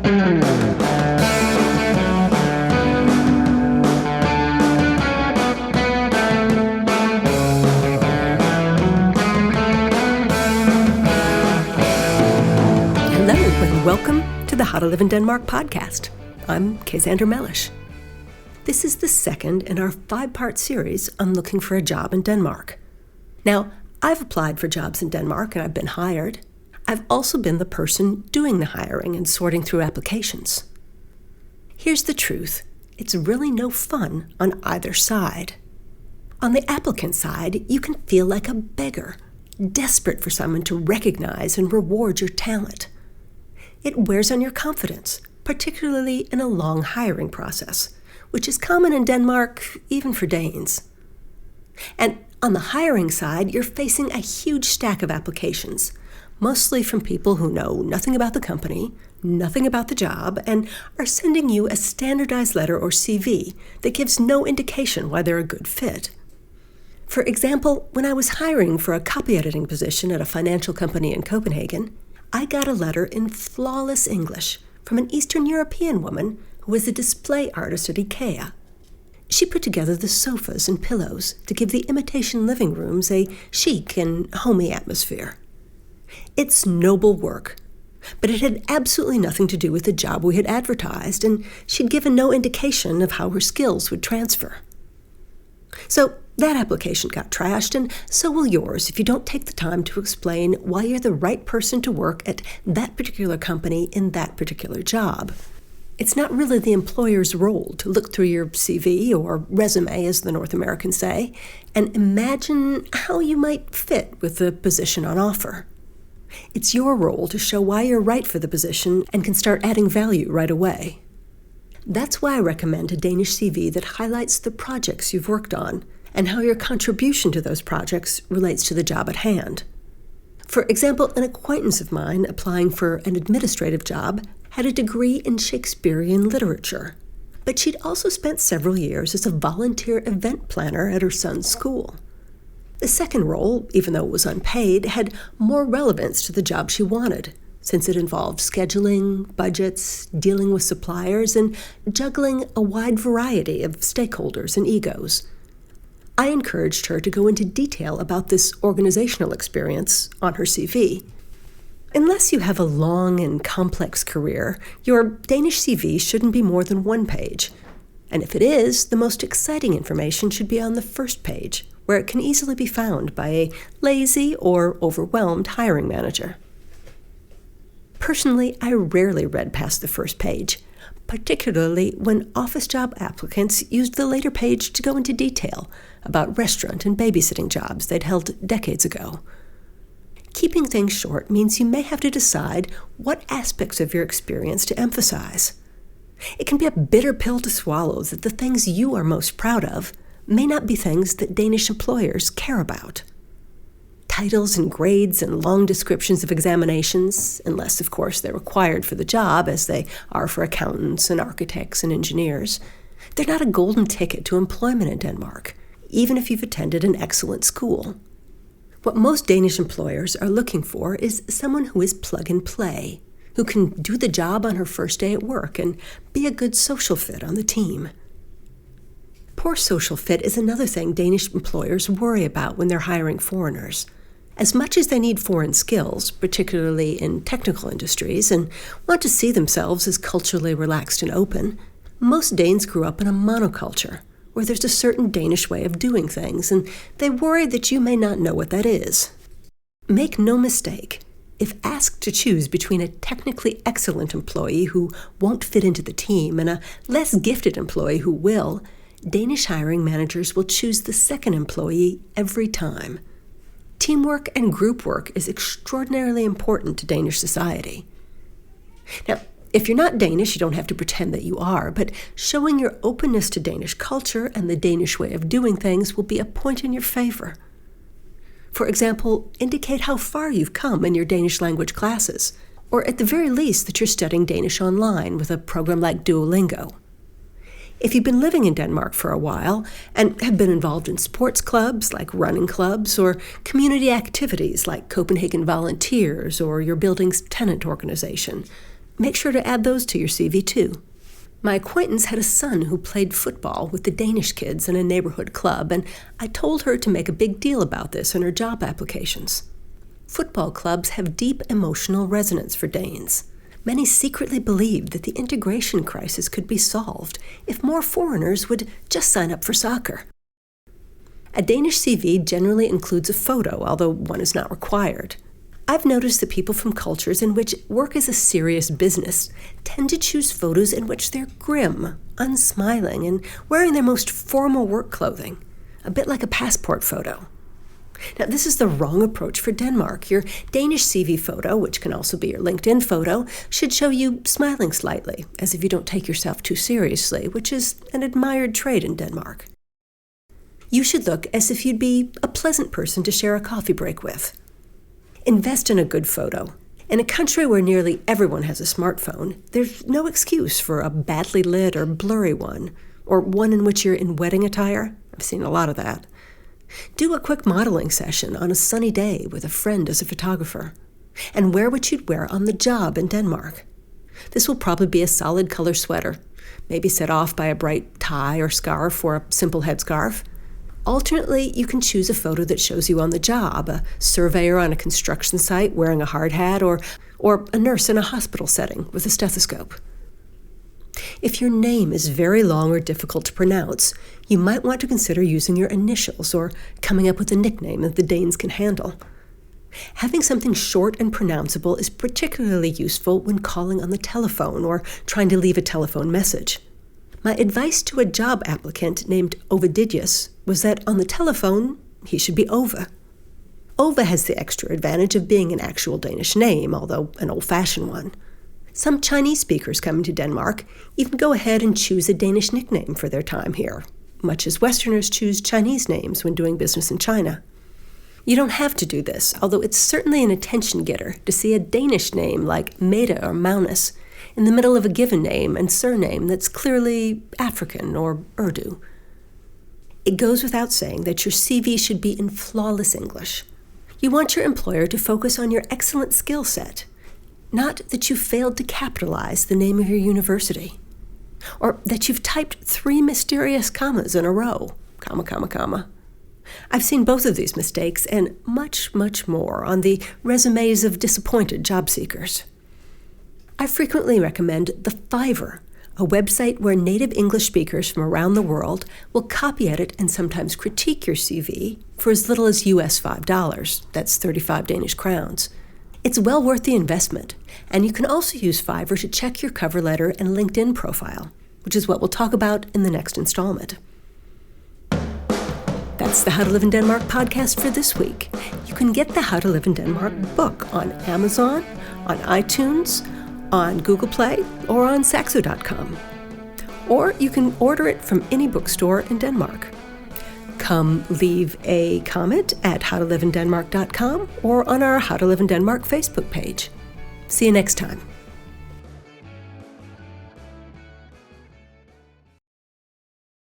Hello, and welcome to the How to Live in Denmark podcast. I'm Kaysander Mellish. This is the second in our 5-part series on looking for a job in Denmark. Now, I've applied for jobs in Denmark and I've been hired. I've also been the person doing the hiring and sorting through applications. Here's the truth. It's really no fun on either side. On the applicant side, you can feel like a beggar, desperate for someone to recognize and reward your talent. It wears on your confidence, particularly in a long hiring process, which is common in Denmark, even for Danes. And on the hiring side, you're facing a huge stack of applications, mostly from people who know nothing about the company, nothing about the job, and are sending you a standardized letter or CV that gives no indication why they're a good fit. For example, when I was hiring for a copy editing position at a financial company in Copenhagen, I got a letter in flawless English from an Eastern European woman who was a display artist at IKEA. She put together the sofas and pillows to give the imitation living rooms a chic and homey atmosphere. It's noble work, but it had absolutely nothing to do with the job we had advertised, and she'd given no indication of how her skills would transfer. So that application got trashed, and so will yours if you don't take the time to explain why you're the right person to work at that particular company in that particular job. It's not really the employer's role to look through your CV or resume, as the North Americans say, and imagine how you might fit with the position on offer. It's your role to show why you're right for the position and can start adding value right away. That's why I recommend a Danish CV that highlights the projects you've worked on and how your contribution to those projects relates to the job at hand. For example, an acquaintance of mine applying for an administrative job had a degree in Shakespearean literature, but she'd also spent several years as a volunteer event planner at her son's school. The second role, even though it was unpaid, had more relevance to the job she wanted, since it involved scheduling, budgets, dealing with suppliers, and juggling a wide variety of stakeholders and egos. I encouraged her to go into detail about this organizational experience on her CV. Unless you have a long and complex career, your Danish CV shouldn't be more than 1 page. And if it is, the most exciting information should be on the first page, where it can easily be found by a lazy or overwhelmed hiring manager. Personally, I rarely read past the first page, particularly when office job applicants used the later page to go into detail about restaurant and babysitting jobs they'd held decades ago. Keeping things short means you may have to decide what aspects of your experience to emphasize. It can be a bitter pill to swallow that the things you are most proud of may not be things that Danish employers care about. Titles and grades and long descriptions of examinations, unless, of course, they're required for the job, as they are for accountants and architects and engineers, they're not a golden ticket to employment in Denmark, even if you've attended an excellent school. What most Danish employers are looking for is someone who is plug and play, who can do the job on her first day at work and be a good social fit on the team. Poor social fit is another thing Danish employers worry about when they're hiring foreigners. As much as they need foreign skills, particularly in technical industries, and want to see themselves as culturally relaxed and open, most Danes grew up in a monoculture, where there's a certain Danish way of doing things, and they worry that you may not know what that is. Make no mistake, if asked to choose between a technically excellent employee who won't fit into the team and a less gifted employee who will, Danish hiring managers will choose the second employee every time. Teamwork and group work is extraordinarily important to Danish society. Now, if you're not Danish, you don't have to pretend that you are, but showing your openness to Danish culture and the Danish way of doing things will be a point in your favor. For example, indicate how far you've come in your Danish language classes, or at the very least that you're studying Danish online with a program like Duolingo. If you've been living in Denmark for a while and have been involved in sports clubs like running clubs or community activities like Copenhagen Volunteers or your building's tenant organization, make sure to add those to your CV too. My acquaintance had a son who played football with the Danish kids in a neighborhood club, and I told her to make a big deal about this in her job applications. Football clubs have deep emotional resonance for Danes. Many secretly believed that the integration crisis could be solved if more foreigners would just sign up for soccer. A Danish CV generally includes a photo, although one is not required. I've noticed that people from cultures in which work is a serious business tend to choose photos in which they're grim, unsmiling, and wearing their most formal work clothing, a bit like a passport photo. Now, this is the wrong approach for Denmark. Your Danish CV photo, which can also be your LinkedIn photo, should show you smiling slightly, as if you don't take yourself too seriously, which is an admired trait in Denmark. You should look as if you'd be a pleasant person to share a coffee break with. Invest in a good photo. In a country where nearly everyone has a smartphone, there's no excuse for a badly lit or blurry one, or one in which you're in wedding attire. I've seen a lot of that. Do a quick modeling session on a sunny day with a friend as a photographer, and wear what you'd wear on the job in Denmark. This will probably be a solid color sweater, maybe set off by a bright tie or scarf or a simple headscarf. Alternately, you can choose a photo that shows you on the job, a surveyor on a construction site wearing a hard hat, or a nurse in a hospital setting with a stethoscope. If your name is very long or difficult to pronounce, you might want to consider using your initials or coming up with a nickname that the Danes can handle. Having something short and pronounceable is particularly useful when calling on the telephone or trying to leave a telephone message. My advice to a job applicant named Ovididius was that on the telephone, he should be Ove. Ove has the extra advantage of being an actual Danish name, although an old-fashioned one. Some Chinese speakers coming to Denmark even go ahead and choose a Danish nickname for their time here, much as Westerners choose Chinese names when doing business in China. You don't have to do this, although it's certainly an attention getter to see a Danish name like Meta or Magnus in the middle of a given name and surname that's clearly African or Urdu. It goes without saying that your CV should be in flawless English. You want your employer to focus on your excellent skill set, not that you failed to capitalize the name of your university, or that you've typed 3 mysterious commas in a row, comma, comma, comma. I've seen both of these mistakes and much, much more on the resumes of disappointed job seekers. I frequently recommend The Fiverr, a website where native English speakers from around the world will copy edit and sometimes critique your CV for as little as US $5. That's 35 Danish crowns. It's well worth the investment, and you can also use Fiverr to check your cover letter and LinkedIn profile, which is what we'll talk about in the next installment. That's the How to Live in Denmark podcast for this week. You can get the How to Live in Denmark book on Amazon, on iTunes, on Google Play, or on Saxo.com. Or you can order it from any bookstore in Denmark. Come leave a comment at howtoliveindenmark.com or on our How to Live in Denmark Facebook page. See you next time.